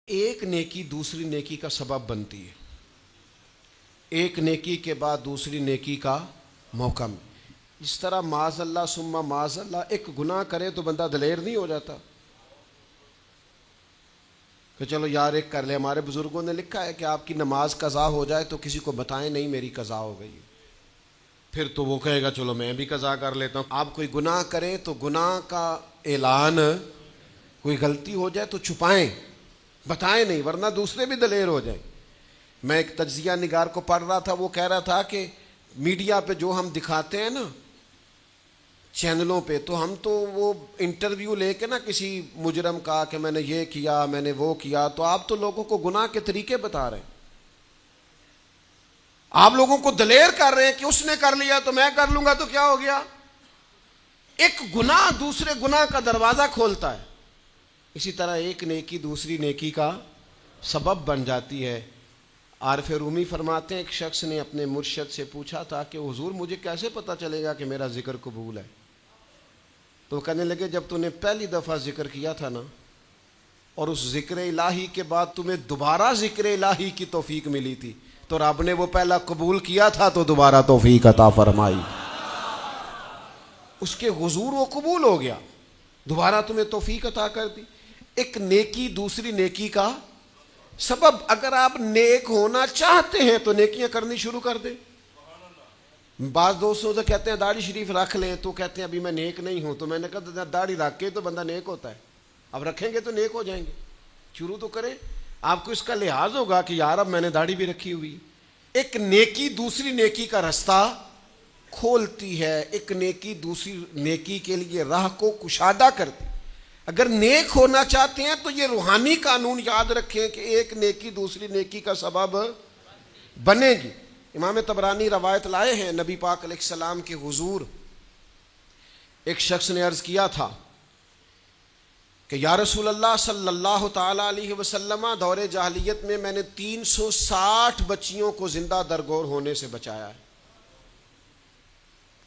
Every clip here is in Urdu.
ایک نیکی دوسری نیکی کا سبب بنتی ہے، ایک نیکی کے بعد دوسری نیکی کا موقع میں. اس طرح معاذ اللہ ثم معاذ اللہ ایک گناہ کرے تو بندہ دلیر نہیں ہو جاتا کہ چلو یار ایک کر لے. ہمارے بزرگوں نے لکھا ہے کہ آپ کی نماز قضا ہو جائے تو کسی کو بتائیں نہیں میری قضا ہو گئی، پھر تو وہ کہے گا چلو میں بھی قضا کر لیتا ہوں. آپ کوئی گناہ کریں تو گناہ کا اعلان، کوئی غلطی ہو جائے تو چھپائیں، بتائیں نہیں، ورنہ دوسرے بھی دلیر ہو جائیں. میں ایک تجزیہ نگار کو پڑھ رہا تھا، وہ کہہ رہا تھا کہ میڈیا پہ جو ہم دکھاتے ہیں نا چینلوں پہ، تو ہم تو وہ انٹرویو لے کے نا کسی مجرم کا کہ میں نے یہ کیا میں نے وہ کیا، تو آپ تو لوگوں کو گناہ کے طریقے بتا رہے ہیں، آپ لوگوں کو دلیر کر رہے ہیں کہ اس نے کر لیا تو میں کر لوں گا تو کیا ہو گیا. ایک گناہ دوسرے گناہ کا دروازہ کھولتا ہے، اسی طرح ایک نیکی دوسری نیکی کا سبب بن جاتی ہے. عارف رومی فرماتے ہیں ایک شخص نے اپنے مرشد سے پوچھا تھا کہ حضور مجھے کیسے پتہ چلے گا کہ میرا ذکر قبول ہے؟ تو کہنے لگے جب تو نے پہلی دفعہ ذکر کیا تھا نا اور اس ذکر الہی کے بعد تمہیں دوبارہ ذکر الہی کی توفیق ملی تھی تو رب نے وہ پہلا قبول کیا تھا تو دوبارہ توفیق عطا فرمائی، اس کے حضور وہ قبول ہو گیا، دوبارہ تمہیں توفیق عطا کر دی. ایک نیکی دوسری نیکی کا سبب. اگر آپ نیک ہونا چاہتے ہیں تو نیکیاں کرنی شروع کر دیں. بعض دوستوں سے کہتے ہیں داڑھی شریف رکھ لیں تو کہتے ہیں ابھی میں نیک نہیں ہوں، تو میں نے کہا داڑھی رکھ کے تو بندہ نیک ہوتا ہے، اب رکھیں گے تو نیک ہو جائیں گے. شروع تو کریں، آپ کو اس کا لحاظ ہوگا کہ یار اب میں نے داڑھی بھی رکھی ہوئی. ایک نیکی دوسری نیکی کا رستہ کھولتی ہے، ایک نیکی دوسری نیکی کے لیے راہ کو کشادہ کرتی. اگر نیک ہونا چاہتے ہیں تو یہ روحانی قانون یاد رکھیں کہ ایک نیکی دوسری نیکی کا سبب بنے گی. امام طبرانی روایت لائے ہیں نبی پاک علیہ السلام کے حضور ایک شخص نے عرض کیا تھا کہ یا رسول اللہ صلی اللہ تعالی علیہ وسلم، دور جاہلیت میں نے 360 بچیوں کو زندہ درگور ہونے سے بچایا ہے.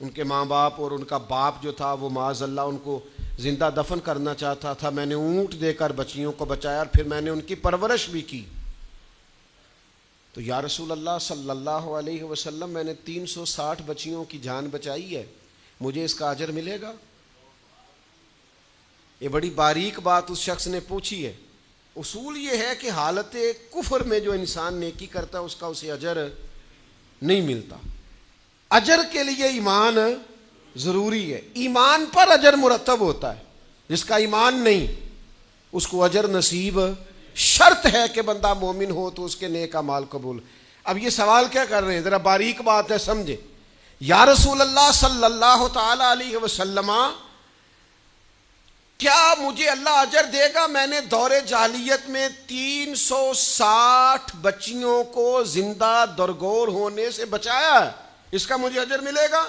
ان کے ماں باپ اور ان کا باپ جو تھا وہ معاذ اللہ ان کو زندہ دفن کرنا چاہتا تھا، میں نے اونٹ دے کر بچیوں کو بچایا اور پھر میں نے ان کی پرورش بھی کی. تو یا رسول اللہ صلی اللہ علیہ وسلم میں نے 360 بچیوں کی جان بچائی ہے، مجھے اس کا اجر ملے گا؟ یہ بڑی باریک بات اس شخص نے پوچھی ہے. اصول یہ ہے کہ حالت کفر میں جو انسان نیکی کرتا ہے اس کا اسے اجر نہیں ملتا. اجر کے لیے ایمان ضروری ہے، ایمان پر اجر مرتب ہوتا ہے. جس کا ایمان نہیں اس کو اجر نصیب شرط ہے کہ بندہ مومن ہو تو اس کے نیک اعمال قبول. اب یہ سوال کیا کر رہے ہیں، ذرا باریک بات ہے سمجھے. یا رسول اللہ صلی اللہ تعالی علیہ وسلم، کیا مجھے اللہ اجر دے گا؟ میں نے دور جاہلیت میں 360 بچیوں کو زندہ درگور ہونے سے بچایا ہے، اس کا مجھے اجر ملے گا؟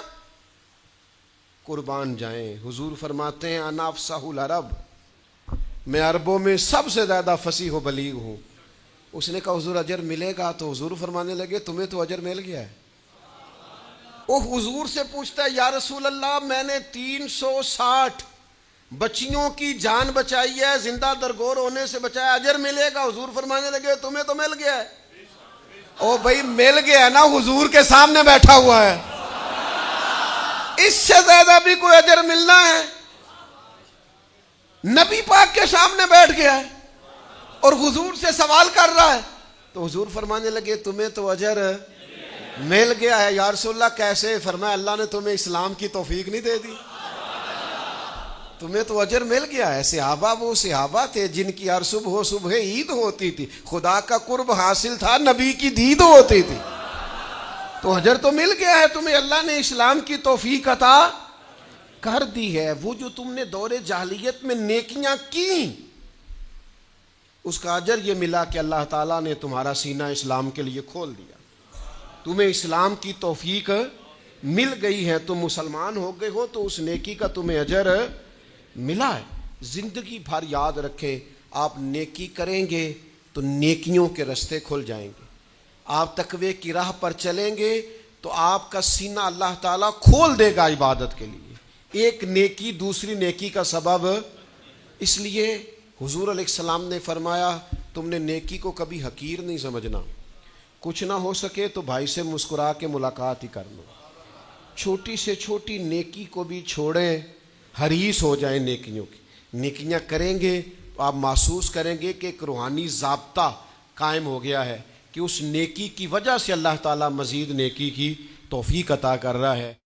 قربان جائیں، حضور فرماتے ہیں انا افصح العرب، میں عربوں میں سب سے زیادہ فصیح و بلیغ ہوں. اس نے کہا حضور اجر ملے گا؟ تو حضور فرمانے لگے تمہیں تو اجر مل گیا ہے. وہ حضور سے پوچھتا ہے یا رسول اللہ میں نے 360 بچیوں کی جان بچائی ہے، زندہ درگور ہونے سے بچایا، اجر ملے گا؟ حضور فرمانے لگے تمہیں تو مل گیا ہے. او بھائی مل گیا نا، حضور کے سامنے بیٹھا ہوا ہے، اس سے زیادہ بھی کوئی اجر ملنا ہے؟ نبی پاک کے سامنے بیٹھ گیا ہے اور حضور سے سوال کر رہا ہے. تو حضور فرمانے لگے تمہیں تو اجر مل گیا ہے. یا رسول اللہ کیسے؟ فرمایا اللہ نے تمہیں اسلام کی توفیق نہیں دے دی، تمہیں تو اجر مل گیا ہے. صحابہ وہ صحابہ تھے جن کی ہر صبح صبح عید ہوتی تھی، خدا کا قرب حاصل تھا، نبی کی دید ہوتی تھی، تو اجر تو مل گیا ہے تمہیں، اللہ نے اسلام کی توفیق عطا کر دی ہے. وہ جو تم نے دور جاہلیت میں نیکیاں کی اس کا اجر یہ ملا کہ اللہ تعالیٰ نے تمہارا سینہ اسلام کے لیے کھول دیا، تمہیں اسلام کی توفیق مل گئی ہے، تم مسلمان ہو گئے ہو تو اس نیکی کا تمہیں اجر ملا ہے. زندگی بھر یاد رکھیں آپ نیکی کریں گے تو نیکیوں کے رستے کھل جائیں گے، آپ تقوی کی راہ پر چلیں گے تو آپ کا سینہ اللہ تعالیٰ کھول دے گا عبادت کے لیے. ایک نیکی دوسری نیکی کا سبب. اس لیے حضور علیہ السلام نے فرمایا تم نے نیکی کو کبھی حقیر نہیں سمجھنا. کچھ نہ ہو سکے تو بھائی سے مسکرا کے ملاقات ہی کر لو. چھوٹی سے چھوٹی نیکی کو بھی چھوڑیں, حریص ہو جائیں نیکیوں کی. نیکیاں کریں گے تو آپ محسوس کریں گے کہ ایک روحانی ضابطہ قائم ہو گیا ہے کہ اس نیکی کی وجہ سے اللہ تعالیٰ مزید نیکی کی توفیق عطا کر رہا ہے.